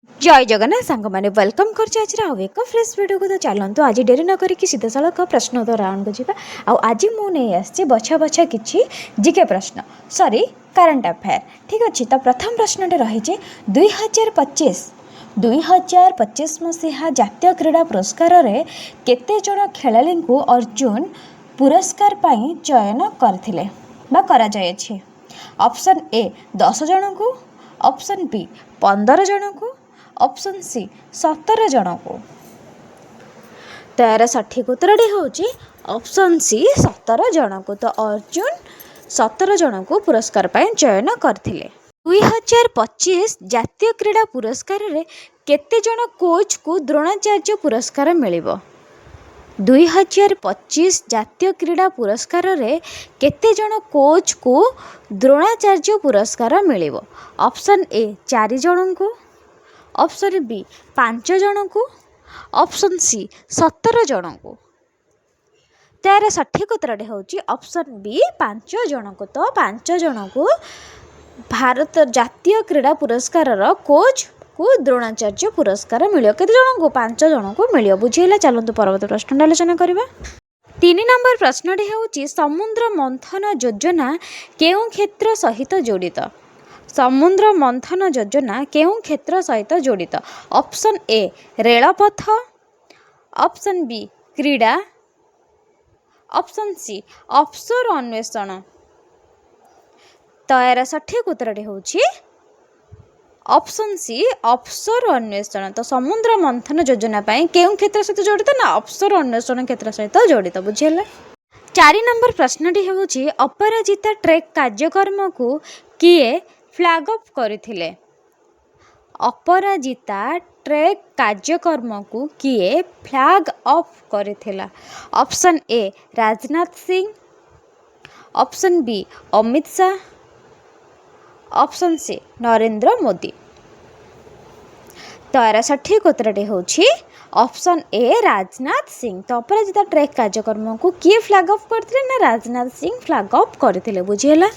जय जगन्नाथ सांग मैंने वेलकम कर एक फ्रेश वीडियो को। तो चलतु आज डेरी न करी सीधा सड़क प्रश्नोत्तर राउंड को जावा। आज मुझे बछा बछा किसी जिके प्रश्न सॉरी करंट अफेयर ठीक अच्छे। तो प्रथम प्रश्न रही 2025 मसीहा जातीय क्रीड़ा पुरस्कार रे केते जन खेलाड़ी को अर्जुन पुरस्कार पाई चयन करथिले बा करा जाय छी। ऑप्शन ए 10 जन को, ऑप्शन बी 15 जन को, ऑप्शन सी 17 जन को। तो यार सठिक उत्तर हूँ ऑप्शन सी 17 जन को। तो अर्जुन 17 जन को पुरस्कार पाई चयन करथिले। 2025 जातीय क्रीड़ा पुरस्कार रे केते जन कोच को द्रोणाचार्य पुरस्कार मिलिबो। 2025 जातीय क्रीड़ा पुरस्कार रे केते जन कोच को द्रोणाचार्य पुरस्कार मिलिबो। ऑप्शन ए 4 जन को, ऑप्शन बी 5 जन को, ऑप्शन सी 17 जन को। तार सठिक उत्तर हूँ ऑप्शन बी 5 जन को। तो 5 जन को भारत जातीय क्रीड़ा पुरस्कार कोच को द्रोणाचार्य पुरस्कार मिलियो। केते जन को 5 जन को मिलियो। बुझेला। चलतु परवर्त प्रश्न आलोचना करबा। 3 नंबर प्रश्न हूँ समुद्र मंथन योजना केउं क्षेत्र सहित जड़ित। समुद्र मंथन योजना केउं क्षेत्र सहित जड़ित। ऑप्शन ए रेलपथ, ऑप्शन बी क्रीड़ा, ऑप्शन सी ऑफशोर अन्वेषण। तो यार सठिक उत्तर हूँ ऑप्शन सी ऑफशोर अन्वेषण। तो समुद्र मंथन योजना केउं क्षेत्र सहित जड़ित ना ऑफशोर अन्वेषण क्षेत्र सहित जड़ित। बुझेला। 4 नंबर प्रश्न हूँ अपराजिता ट्रेक कार्यक्रम को किए फ्लैग अप करथिले। अपराजिता ट्रेक कार्यक्रम को किए फ्लैग अप करथिला। Option A Rajnath Singh, option B Amit Shah, option C Narendra Modi. तो यार सठिक उत्तर हूँ ऑप्शन ए राजनाथ सिंह। तो अपराजिता ट्रेक कार्यक्रम को किए फ्लैग अप करथिले ना राजनाथ सिंह फ्लैग अप करथिले। बुझिएला।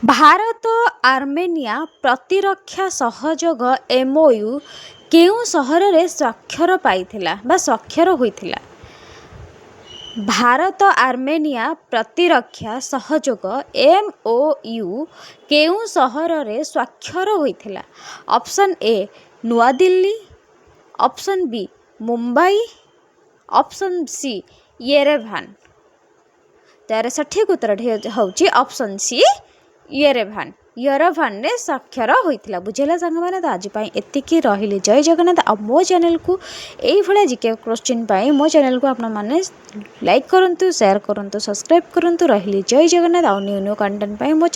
भारत आर्मेनिया प्रतिरक्षा सहयोग एमओयू केउं सहर रे स्वाक्षर पाइथिला बा स्वाक्षर होइथिला। भारत आर्मेनिया प्रतिरक्षा सहयोग एमओयू केउं सहर रे स्वाक्षर होइथिला। ऑप्शन ए नुआ Delhi, option B Mumbai, option C Yerevan. तार सठिक उत्तर हूँ ऑप्शन सी येरेभान। येरेभान ने साक्षर होइथिला। बुझेला सांग माने। तो आज एतिकी रहिली। जय जगन्नाथ। आ मो चैनल को यही भाया जिके क्वेश्चन पाई मो चैनल को आपण माने लाइक करंतु, शेयर करंतु, सब्सक्राइब करंतु। रहिली। जय जगन्नाथ। आ न्यू न्यू कंटेंट पाई मो